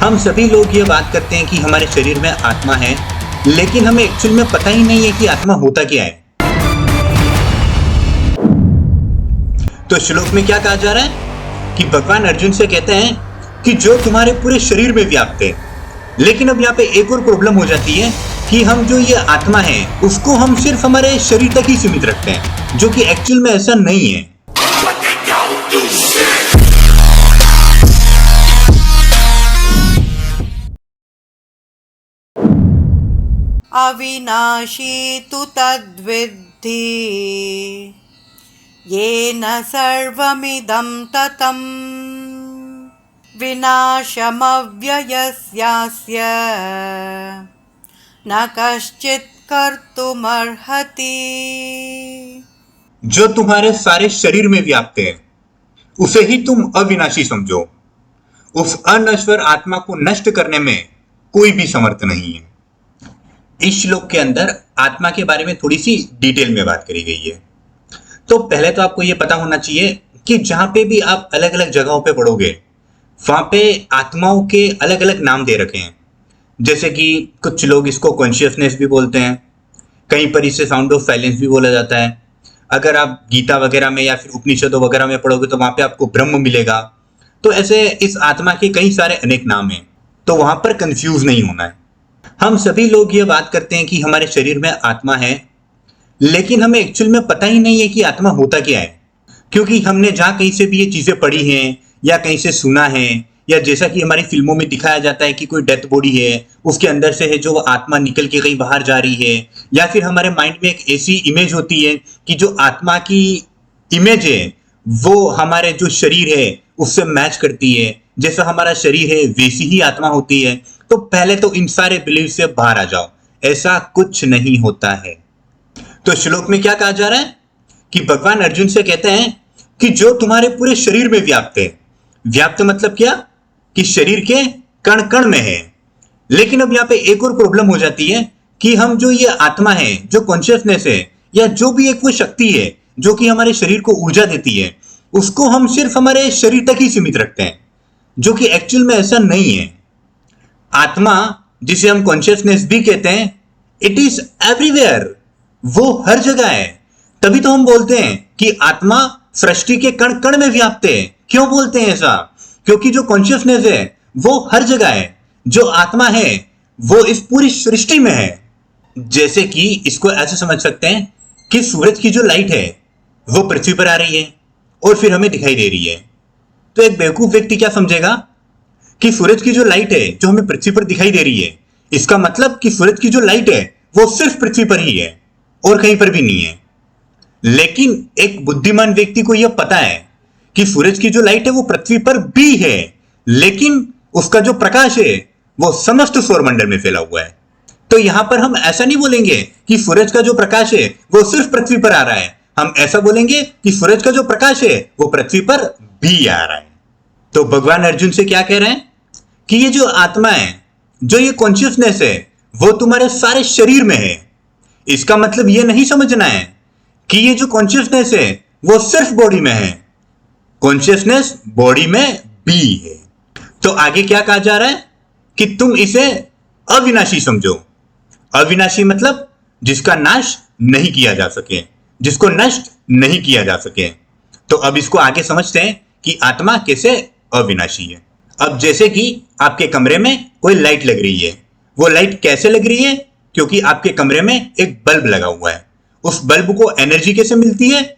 हम सभी लोग ये बात करते हैं कि हमारे शरीर में आत्मा है, लेकिन हमें एक्चुअल में पता ही नहीं है कि आत्मा होता क्या है। तो श्लोक में क्या कहा जा रहा है कि भगवान अर्जुन से कहते हैं कि जो तुम्हारे पूरे शरीर में व्याप्त है। लेकिन अब यहाँ पे एक और प्रॉब्लम हो जाती है कि हम जो ये आत्मा है उसको हम सिर्फ हमारे शरीर तक ही सीमित रखते हैं, जो कि एक्चुअल में ऐसा नहीं है। अविनाशी तु तद्विद्धि येन सर्वमिदं ततं विनाशमव्ययस्यास्य न कश्चित् कर्तुमर्हति। जो तुम्हारे सारे शरीर में व्याप्त है उसे ही तुम अविनाशी समझो। उस अनश्वर आत्मा को नष्ट करने में कोई भी समर्थ नहीं है। इस श्लोक के अंदर आत्मा के बारे में थोड़ी सी डिटेल में बात करी गई है। तो पहले तो आपको यह पता होना चाहिए कि जहां पे भी आप अलग अलग जगहों पे पढ़ोगे वहां पे आत्माओं के अलग अलग नाम दे रखे हैं। जैसे कि कुछ लोग इसको कॉन्शियसनेस भी बोलते हैं, कहीं पर इसे साउंड ऑफ साइलेंस भी बोला जाता है। अगर आप गीता वगैरह में या फिर उपनिषदों वगैरह में पढ़ोगे तो वहां पे आपको ब्रह्म मिलेगा। तो ऐसे इस आत्मा के कई सारे अनेक नाम हैं, तो वहां पर कंफ्यूज नहीं होना है। हम सभी लोग ये बात करते हैं कि हमारे शरीर में आत्मा है, लेकिन हमें एक्चुअल में पता ही नहीं है कि आत्मा होता क्या है। क्योंकि हमने जहां कहीं से भी ये चीजें पढ़ी हैं या कहीं से सुना है, या जैसा कि हमारी फिल्मों में दिखाया जाता है कि कोई डेथ बॉडी है, उसके अंदर से है जो आत्मा निकल के कहीं बाहर जा रही है, या फिर हमारे माइंड में एक ऐसी इमेज होती है कि जो आत्मा की इमेज है वो हमारे जो शरीर है उससे मैच करती है। जैसा हमारा शरीर है वैसी ही आत्मा होती है। तो पहले तो इन सारे बिलीफ से बाहर आ जाओ, ऐसा कुछ नहीं होता है। तो श्लोक में क्या कहा जा रहा है कि भगवान अर्जुन से कहते हैं कि जो तुम्हारे पूरे शरीर में व्याप्त है। व्याप्त मतलब क्या कि शरीर के कण कण में है। लेकिन अब यहाँ पे एक और प्रॉब्लम हो जाती है कि हम जो ये आत्मा है, जो कॉन्शियसनेस है, या जो भी एक वो शक्ति है जो कि हमारे शरीर को ऊर्जा देती है, उसको हम सिर्फ हमारे शरीर तक ही सीमित रखते हैं, जो कि एक्चुअल में ऐसा नहीं है। आत्मा, जिसे हम कॉन्शियसनेस भी कहते हैं, इट इज एवरीवेयर, वो हर जगह है। तभी तो हम बोलते हैं कि आत्मा सृष्टि के कण कण में व्याप्त है। क्यों बोलते हैं ऐसा? क्योंकि जो कॉन्शियसनेस है वो हर जगह है। जो आत्मा है वो इस पूरी सृष्टि में है। जैसे कि इसको ऐसे समझ सकते हैं कि सूरज की जो लाइट है वो पृथ्वी पर आ रही है और फिर हमें दिखाई दे रही है। तो एक बेवकूफ व्यक्ति क्या समझेगा कि सूरज की जो लाइट है जो हमें पृथ्वी पर दिखाई दे रही है, इसका मतलब कि सूरज की जो लाइट है वो सिर्फ पृथ्वी पर ही है और कहीं पर भी नहीं है। लेकिन एक बुद्धिमान व्यक्ति को यह पता है कि सूरज की जो लाइट है वो पृथ्वी पर भी है, लेकिन उसका जो प्रकाश है वो समस्त सौरमंडल में फैला हुआ है। तो यहां पर हम ऐसा नहीं बोलेंगे कि सूरज का जो प्रकाश है वो सिर्फ पृथ्वी पर आ रहा है। हम ऐसा बोलेंगे कि सूरज का जो प्रकाश है वो पृथ्वी पर भी आ रहा है। तो भगवान अर्जुन से क्या कह रहे हैं कि ये जो आत्मा है, जो ये कॉन्शियसनेस है, वो तुम्हारे सारे शरीर में है। इसका मतलब ये नहीं समझना है कि ये जो कॉन्शियसनेस है वो सिर्फ बॉडी में है। कॉन्शियसनेस बॉडी में भी है। तो आगे क्या कहा जा रहा है कि तुम इसे अविनाशी समझो। अविनाशी मतलब जिसका नाश नहीं किया जा सके, जिसको नष्ट नहीं किया जा सके। तो अब इसको आगे समझते हैं कि आत्मा कैसे अविनाशी है। अब जैसे कि आपके कमरे में कोई लाइट लग रही है, वो लाइट कैसे लग रही है? क्योंकि आपके कमरे में एक बल्ब लगा हुआ है। उस बल्ब को एनर्जी कैसे मिलती है?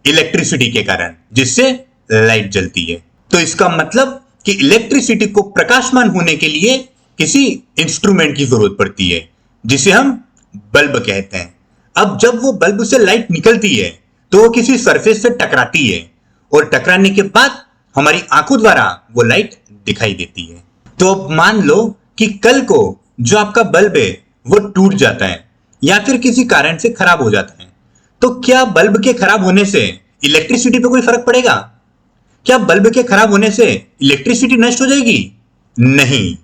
इलेक्ट्रिसिटी के कारण, जिससे लाइट जलती है। तो इसका मतलब कि इलेक्ट्रिसिटी को प्रकाशमान होने के लिए किसी इंस्ट्रूमेंट की जरूरत पड़ती है, जिसे हम बल्ब कहते हैं। अब जब वो बल्ब से लाइट निकलती है तो वो किसी सरफेस से टकराती है और टकराने के बाद हमारी आंखों द्वारा वो लाइट दिखाई देती है। तो अब मान लो कि कल को जो आपका बल्ब है वो टूट जाता है या फिर किसी कारण से खराब हो जाता है, तो क्या बल्ब के खराब होने से इलेक्ट्रिसिटी पे कोई फर्क पड़ेगा? क्या बल्ब के खराब होने से इलेक्ट्रिसिटी नष्ट हो जाएगी? नहीं,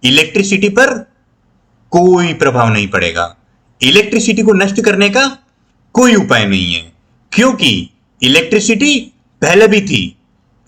इलेक्ट्रिसिटी पर कोई प्रभाव नहीं पड़ेगा। इलेक्ट्रिसिटी को नष्ट करने का कोई उपाय नहीं है, क्योंकि इलेक्ट्रिसिटी पहले भी थी।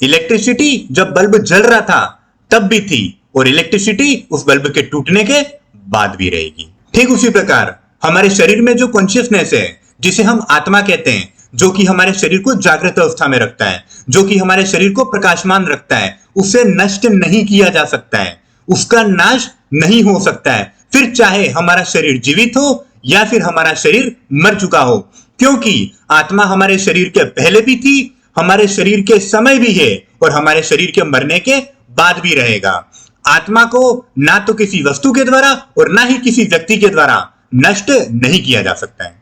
इलेक्ट्रिसिटी जब बल्ब जल रहा था तब भी थी और इलेक्ट्रिसिटी उस बल्ब के टूटने के बाद भी रहेगी। ठीक उसी प्रकार हमारे शरीर में जो कॉन्शियसनेस है, जिसे हम आत्मा कहते हैं, जो कि हमारे शरीर को जागृत अवस्था में रखता है, जो कि हमारे शरीर को प्रकाशमान रखता है, उसे नष्ट नहीं किया जा सकता है, उसका नाश नहीं हो सकता है, फिर चाहे हमारा शरीर जीवित हो या फिर हमारा शरीर मर चुका हो, क्योंकि आत्मा हमारे शरीर के पहले भी थी, हमारे शरीर के समय भी है और हमारे शरीर के मरने के बाद भी रहेगा। आत्मा को ना तो किसी वस्तु के द्वारा और ना ही किसी व्यक्ति के द्वारा नष्ट नहीं किया जा सकता है।